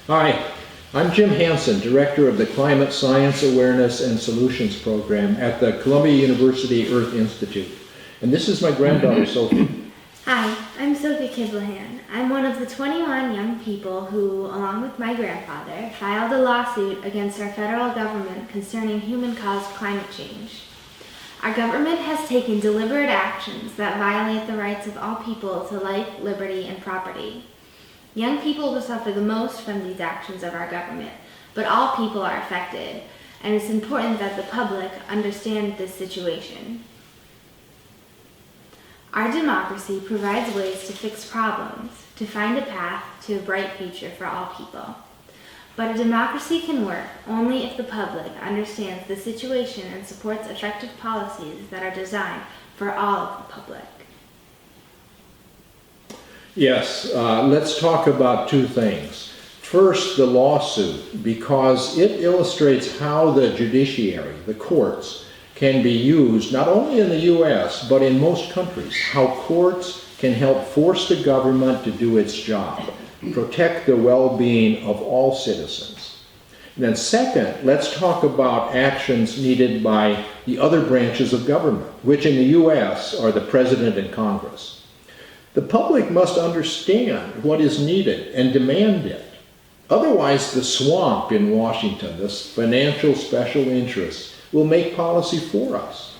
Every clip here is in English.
Hi, I'm Jim Hansen, Director of the Climate Science Awareness and Solutions Program at the Columbia University Earth Institute. And this is my granddaughter, Sophie. Hi, I'm Sophie Kiblahan. I'm one of the 21 young people who, along with my grandfather, filed a lawsuit against our federal government concerning human-caused climate change. Our government has taken deliberate actions that violate the rights of all people to life, liberty, and property. Young people will suffer the most from these actions of our government, but all people are affected, and it's important that the public understand this situation. Our democracy provides ways to fix problems, to find a path to a bright future for all people. But a democracy can work only if the public understands the situation and supports effective policies that are designed for all of the public. Yes, let's talk about two things. First, the lawsuit, because it illustrates how the judiciary, the courts, can be used not only in the U.S., but in most countries, how courts can help force the government to do its job, protect the well-being of all citizens. And then second, let's talk about actions needed by the other branches of government, which in the U.S. are the President and Congress. The public must understand what is needed and demand it. Otherwise, the swamp in Washington, this financial special interests, will make policy for us.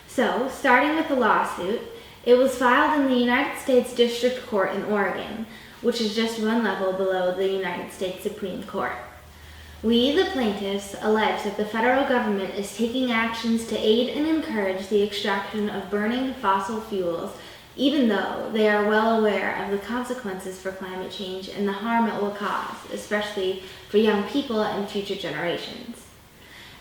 So, starting with the lawsuit, it was filed in the United States District Court in Oregon, which is just one level below the United States Supreme Court. We, the plaintiffs, allege that the federal government is taking actions to aid and encourage the extraction of burning fossil fuels, even though they are well aware of the consequences for climate change and the harm it will cause, especially for young people and future generations.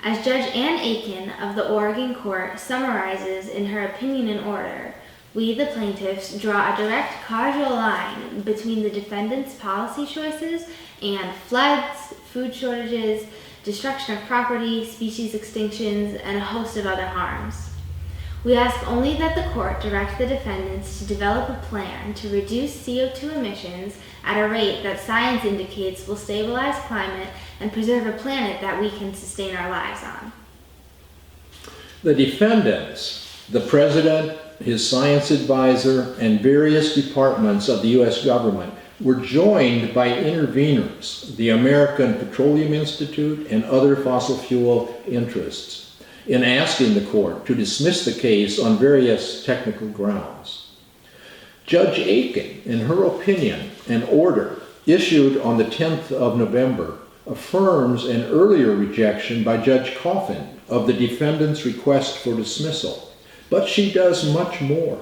As Judge Ann Aiken of the Oregon Court summarizes in her opinion and order, we, the plaintiffs, draw a direct causal line between the defendants' policy choices and floods, food shortages, destruction of property, species extinctions, and a host of other harms. We ask only that the court direct the defendants to develop a plan to reduce CO2 emissions at a rate that science indicates will stabilize climate and preserve a planet that we can sustain our lives on. The defendants, the President, his science advisor, and various departments of the U.S. government were joined by interveners, the American Petroleum Institute and other fossil fuel interests, in asking the court to dismiss the case on various technical grounds. Judge Aiken, in her opinion and order issued on the 10th of November, affirms an earlier rejection by Judge Coffin of the defendant's request for dismissal. But she does much more.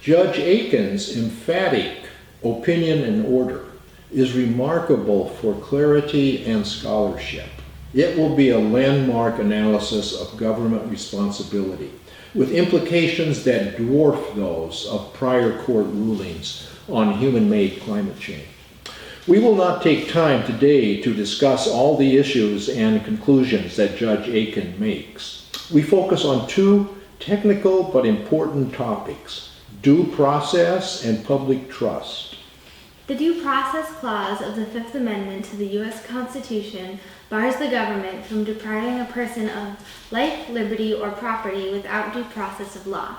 Judge Aiken's emphatic opinion and order is remarkable for clarity and scholarship. It will be a landmark analysis of government responsibility, with implications that dwarf those of prior court rulings on human-made climate change. We will not take time today to discuss all the issues and conclusions that Judge Aiken makes. We focus on two technical but important topics: due process and public trust. The Due Process Clause of the Fifth Amendment to the U.S. Constitution bars the government from depriving a person of life, liberty, or property without due process of law.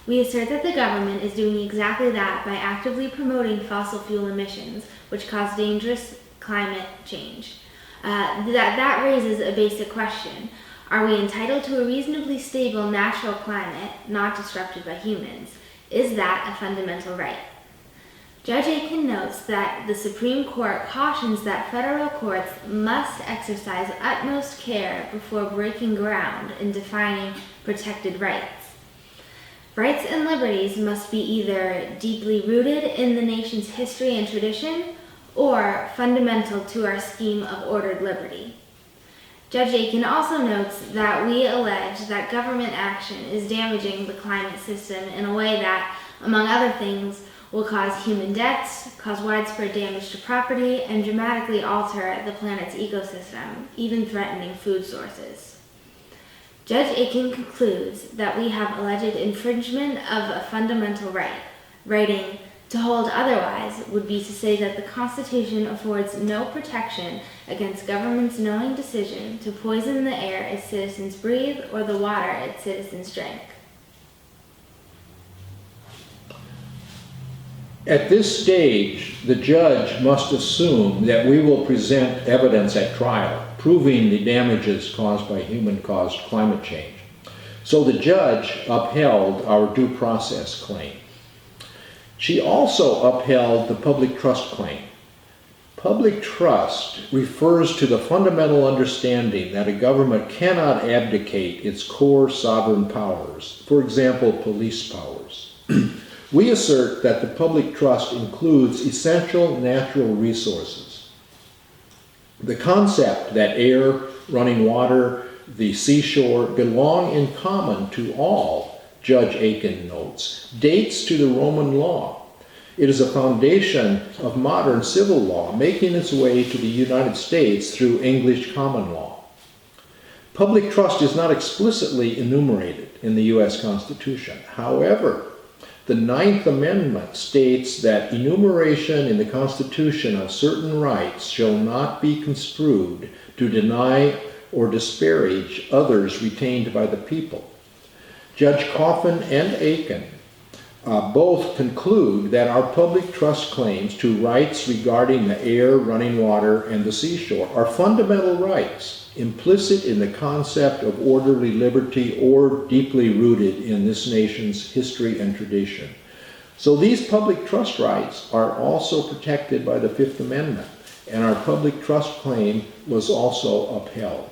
We assert that the government is doing exactly that by actively promoting fossil fuel emissions, which cause dangerous climate change. That raises a basic question. Are we entitled to a reasonably stable natural climate, not disrupted by humans? Is that a fundamental right? Judge Aiken notes that the Supreme Court cautions that federal courts must exercise utmost care before breaking ground in defining protected rights. Rights and liberties must be either deeply rooted in the nation's history and tradition or fundamental to our scheme of ordered liberty. Judge Aiken also notes that we allege that government action is damaging the climate system in a way that, among other things, will cause human deaths, cause widespread damage to property, and dramatically alter the planet's ecosystem, even threatening food sources. Judge Aiken concludes that we have alleged infringement of a fundamental right, writing, To hold otherwise would be to say that the Constitution affords no protection against government's knowing decision to poison the air its citizens breathe or the water its citizens drink. At this stage, the judge must assume that we will present evidence at trial proving the damages caused by human-caused climate change. So the judge upheld our due process claim. She also upheld the public trust claim. Public trust refers to the fundamental understanding that a government cannot abdicate its core sovereign powers, for example, police powers. We assert that the public trust includes essential natural resources. The concept that air, running water, the seashore belong in common to all, Judge Aiken notes, dates to the Roman law. It is a foundation of modern civil law, making its way to the United States through English common law. Public trust is not explicitly enumerated in the U.S. Constitution. However, the Ninth Amendment states that enumeration in the Constitution of certain rights shall not be construed to deny or disparage others retained by the people. Judge Coffin and Aiken both conclude that our public trust claims to rights regarding the air, running water, and the seashore are fundamental rights, implicit in the concept of orderly liberty or deeply rooted in this nation's history and tradition. So these public trust rights are also protected by the Fifth Amendment, and our public trust claim was also upheld.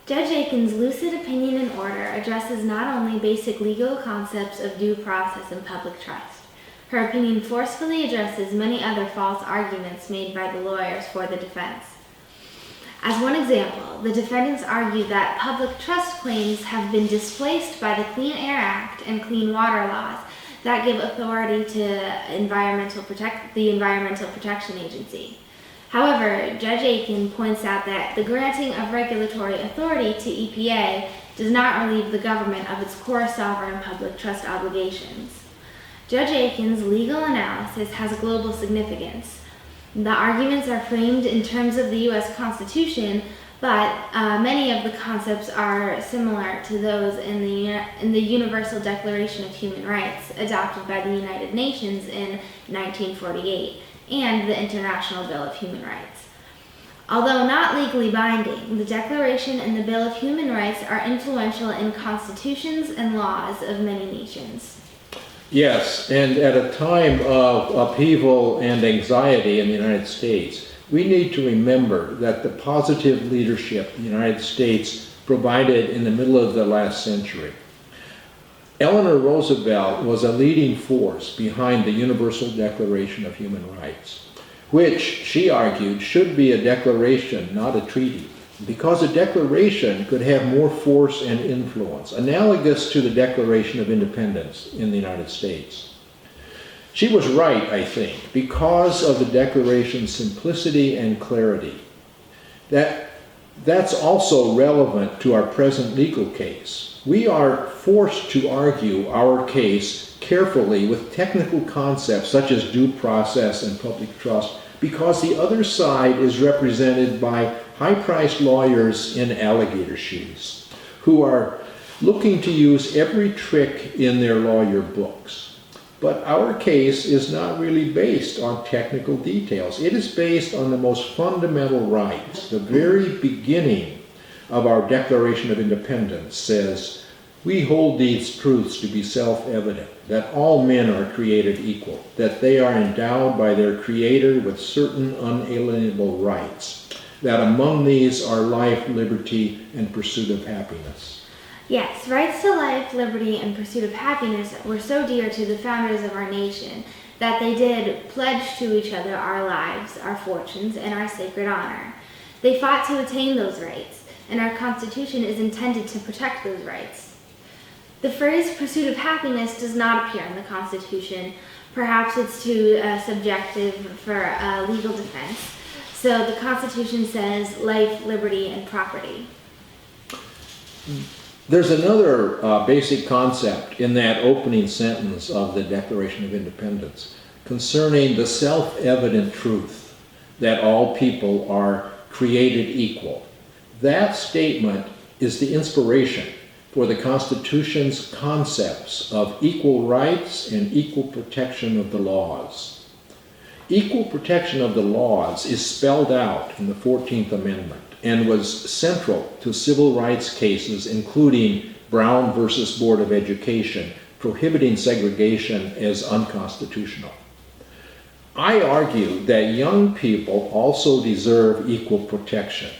Judge Aiken's lucid opinion and order addresses not only basic legal concepts of due process and public trust. Her opinion forcefully addresses many other false arguments made by the lawyers for the defense. As one example, the defendants argue that public trust claims have been displaced by the Clean Air Act and Clean Water laws that give authority to the Environmental Protection Agency. However, Judge Aiken points out that the granting of regulatory authority to EPA does not relieve the government of its core sovereign public trust obligations. Judge Aiken's legal analysis has global significance. The arguments are framed in terms of the U.S. Constitution, but many of the concepts are similar to those in the Universal Declaration of Human Rights adopted by the United Nations in 1948. And the International Bill of Human Rights. Although not legally binding, the Declaration and the Bill of Human Rights are influential in constitutions and laws of many nations. Yes, and at a time of upheaval and anxiety in the United States, we need to remember that the positive leadership the United States provided in the middle of the last century. Eleanor Roosevelt was a leading force behind the Universal Declaration of Human Rights, which, she argued, should be a declaration, not a treaty, because a declaration could have more force and influence, analogous to the Declaration of Independence in the United States. She was right, I think, because of the Declaration's simplicity and clarity. That's also relevant to our present legal case. We are forced to argue our case carefully with technical concepts such as due process and public trust because the other side is represented by high-priced lawyers in alligator shoes who are looking to use every trick in their lawyer books. But our case is not really based on technical details. It is based on the most fundamental rights. The very beginning of our Declaration of Independence says, "We hold these truths to be self-evident, that all men are created equal, that they are endowed by their Creator with certain unalienable rights, that among these are life, liberty, and pursuit of happiness." Yes, rights to life, liberty, and pursuit of happiness were so dear to the founders of our nation that they did pledge to each other our lives, our fortunes, and our sacred honor. They fought to attain those rights, and our Constitution is intended to protect those rights. The phrase pursuit of happiness does not appear in the Constitution. Perhaps it's too subjective for a legal defense. So the Constitution says life, liberty, and property. There's another basic concept in that opening sentence of the Declaration of Independence. concerning the self-evident truth that all people are created equal. That statement is the inspiration for the Constitution's concepts of equal rights and equal protection of the laws. Equal protection of the laws is spelled out in the 14th Amendment and was central to civil rights cases, including Brown versus Board of Education, prohibiting segregation as unconstitutional. I argue that young people also deserve equal protection.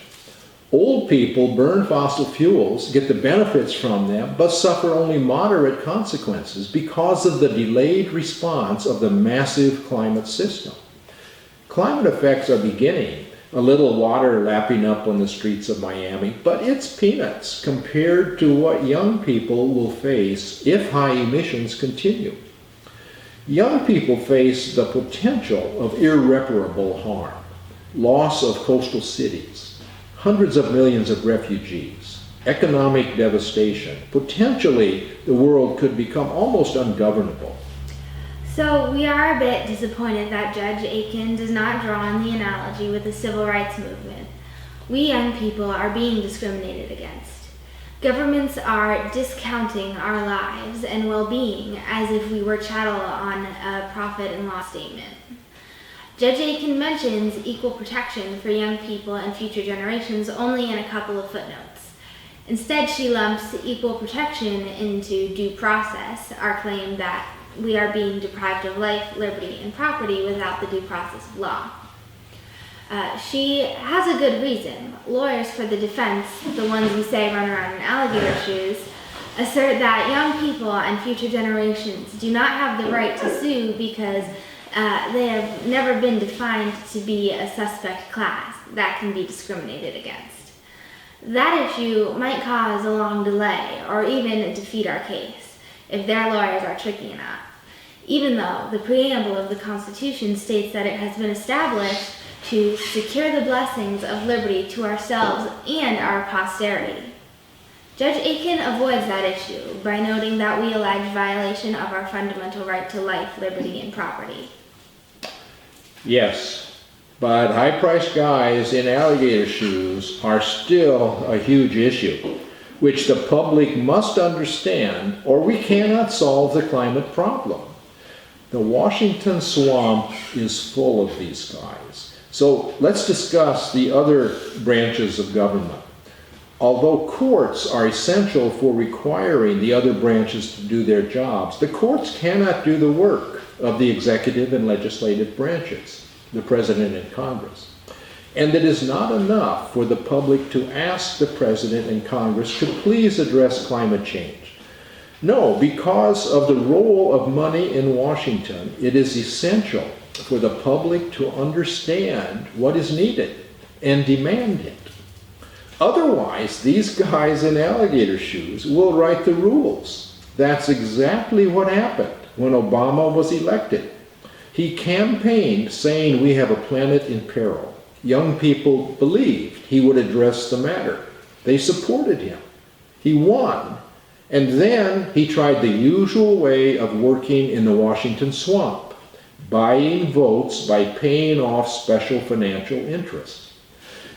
Old people burn fossil fuels, get the benefits from them, but suffer only moderate consequences because of the delayed response of the massive climate system. Climate effects are beginning. A little water lapping up on the streets of Miami, but it's peanuts compared to what young people will face if high emissions continue. Young people face the potential of irreparable harm, loss of coastal cities, hundreds of millions of refugees, economic devastation. Potentially, the world could become almost ungovernable. So we are a bit disappointed that Judge Aiken does not draw on the analogy with the civil rights movement. We young people are being discriminated against. Governments are discounting our lives and well-being as if we were chattel on a profit and loss statement. Judge Aiken mentions equal protection for young people and future generations only in a couple of footnotes. Instead, she lumps equal protection into due process, our claim that we are being deprived of life, liberty, and property without the due process of law. She has a good reason. Lawyers for the defense, the ones we say run around in alligator shoes, assert that young people and future generations do not have the right to sue because they have never been defined to be a suspect class that can be discriminated against. That issue might cause a long delay or even defeat our case if their lawyers are tricky enough, even though the preamble of the Constitution states that it has been established to secure the blessings of liberty to ourselves and our posterity. Judge Aiken avoids that issue by noting that we allege violation of our fundamental right to life, liberty, and property. Yes, but high-priced guys in alligator shoes are still a huge issue, which the public must understand, or we cannot solve the climate problem. The Washington swamp is full of these guys. So let's discuss the other branches of government. Although courts are essential for requiring the other branches to do their jobs, the courts cannot do the work of the executive and legislative branches, the President and Congress. And it is not enough for the public to ask the President and Congress to please address climate change. No, because of the role of money in Washington, it is essential for the public to understand what is needed and demand it. Otherwise, these guys in alligator shoes will write the rules. That's exactly what happened when Obama was elected. He campaigned saying we have a planet in peril. Young people believed he would address the matter. They supported him. He won. And then he tried the usual way of working in the Washington swamp, buying votes by paying off special financial interests.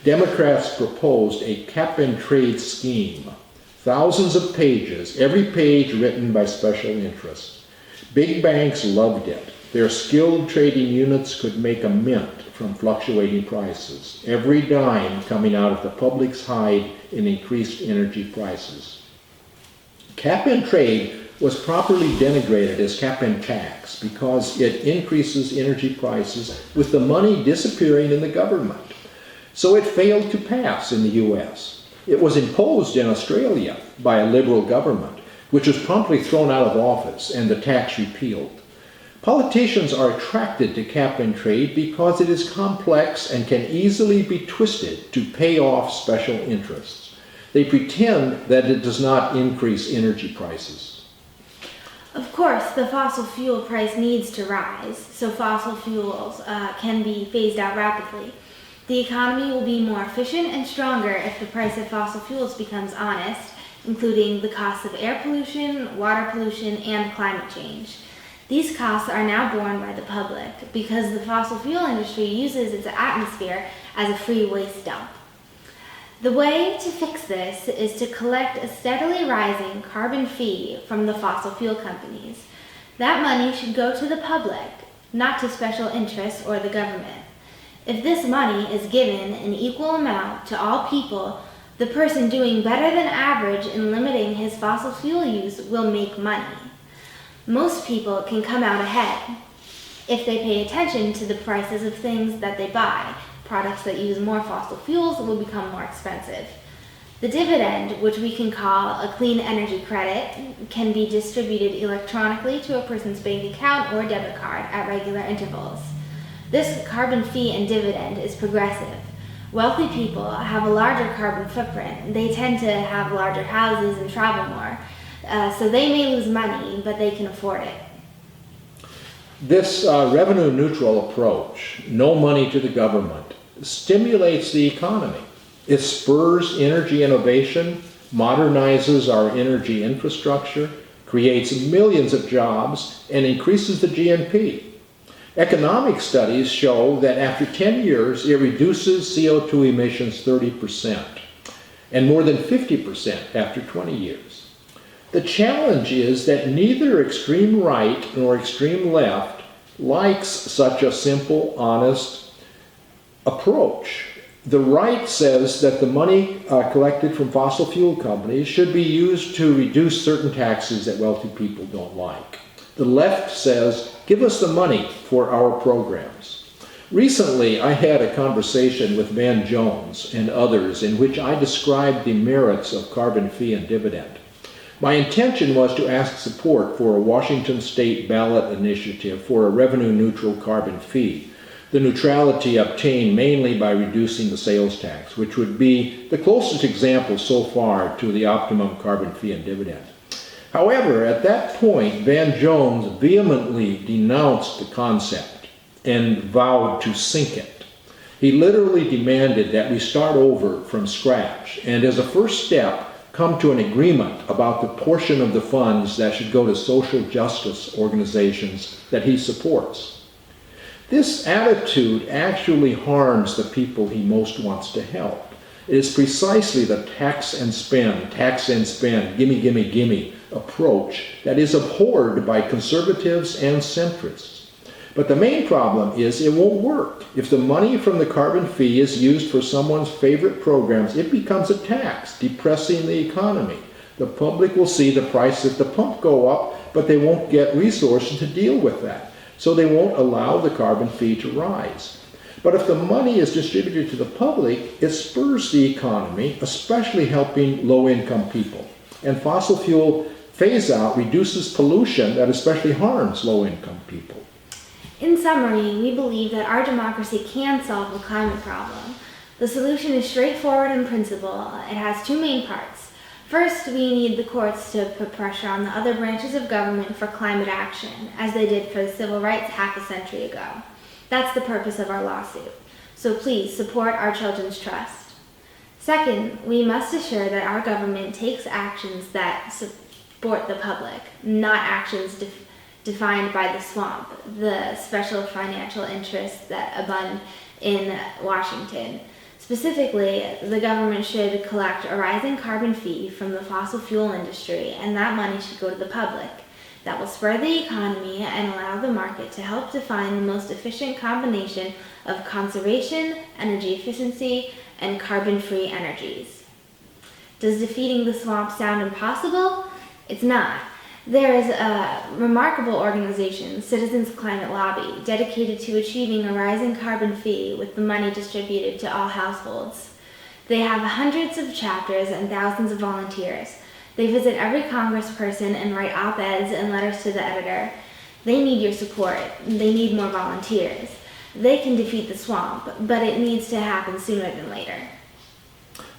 Democrats proposed a cap-and-trade scheme, thousands of pages, every page written by special interests. Big banks loved it. Their skilled trading units could make a mint from fluctuating prices, every dime coming out of the public's hide in increased energy prices. Cap and trade was properly denigrated as cap and tax because it increases energy prices with the money disappearing in the government. So it failed to pass in the US. It was imposed in Australia by a liberal government, which was promptly thrown out of office and the tax repealed. Politicians are attracted to cap and trade because it is complex and can easily be twisted to pay off special interests. They pretend that it does not increase energy prices. Of course, the fossil fuel price needs to rise, so fossil fuels can be phased out rapidly. The economy will be more efficient and stronger if the price of fossil fuels becomes honest, including the costs of air pollution, water pollution, and climate change. These costs are now borne by the public because the fossil fuel industry uses its atmosphere as a free waste dump. The way to fix this is to collect a steadily rising carbon fee from the fossil fuel companies. That money should go to the public, not to special interests or the government. If this money is given in equal amount to all people, the person doing better than average in limiting his fossil fuel use will make money. Most people can come out ahead if they pay attention to the prices of things that they buy. Products that use more fossil fuels will become more expensive. The dividend, which we can call a clean energy credit, can be distributed electronically to a person's bank account or debit card at regular intervals. This carbon fee and dividend is progressive. Wealthy people have a larger carbon footprint. They tend to have larger houses and travel more. So they may lose money, but they can afford it. This revenue-neutral approach, no money to the government, stimulates the economy. It spurs energy innovation, modernizes our energy infrastructure, creates millions of jobs, and increases the GNP. Economic studies show that after 10 years, it reduces CO2 emissions 30%, and more than 50% after 20 years. The challenge is that neither extreme right nor extreme left likes such a simple, honest approach. The right says that the money collected from fossil fuel companies should be used to reduce certain taxes that wealthy people don't like. The left says, give us the money for our programs. Recently, I had a conversation with Van Jones and others in which I described the merits of carbon fee and dividend. My intention was to ask support for a Washington state ballot initiative for a revenue-neutral carbon fee, the neutrality obtained mainly by reducing the sales tax, which would be the closest example so far to the optimum carbon fee and dividend. However, at that point, Van Jones vehemently denounced the concept and vowed to sink it. He literally demanded that we start over from scratch and, as a first step, come to an agreement about the portion of the funds that should go to social justice organizations that he supports. This attitude actually harms the people he most wants to help. It is precisely the tax and spend, gimme, gimme, gimme approach that is abhorred by conservatives and centrists. But the main problem is it won't work. If the money from the carbon fee is used for someone's favorite programs, it becomes a tax, depressing the economy. The public will see the price at the pump go up, but they won't get resources to deal with that. So they won't allow the carbon fee to rise. But if the money is distributed to the public, it spurs the economy, especially helping low-income people. And fossil fuel phase-out reduces pollution that especially harms low-income people. In summary, we believe that our democracy can solve the climate problem. The solution is straightforward in principle. It has two main parts. First, we need the courts to put pressure on the other branches of government for climate action, as they did for the civil rights half a century ago. That's the purpose of our lawsuit. So please support our children's trust. Second, we must assure that our government takes actions that support the public, not actions defined by the swamp, the special financial interests that abund in Washington. Specifically, the government should collect a rising carbon fee from the fossil fuel industry, and that money should go to the public. That will spur the economy and allow the market to help define the most efficient combination of conservation, energy efficiency, and carbon-free energies. Does defeating the swamp sound impossible? It's not. There is a remarkable organization, Citizens Climate Lobby, dedicated to achieving a rising carbon fee with the money distributed to all households. They have hundreds of chapters and thousands of volunteers. They visit every congressperson and write op-eds and letters to the editor. They need your support. They need more volunteers. They can defeat the swamp, but it needs to happen sooner than later.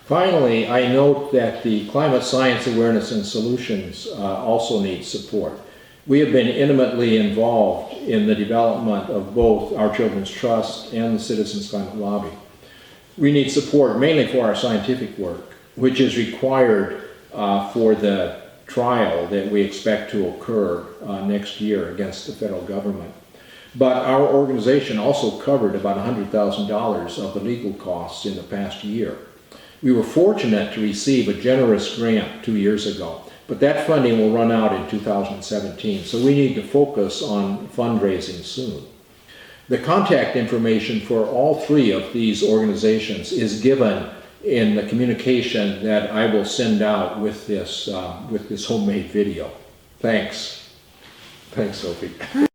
Finally, I note that the Climate Science Awareness and Solutions also needs support. We have been intimately involved in the development of both our Children's Trust and the Citizens Climate Lobby. We need support mainly for our scientific work, which is required for the trial that we expect to occur next year against the federal government. But our organization also covered about $100,000 of the legal costs in the past year. We were fortunate to receive a generous grant 2 years ago, but that funding will run out in 2017, so we need to focus on fundraising soon. The contact information for all three of these organizations is given in the communication that I will send out with this homemade video. Thanks. Thanks, Sophie.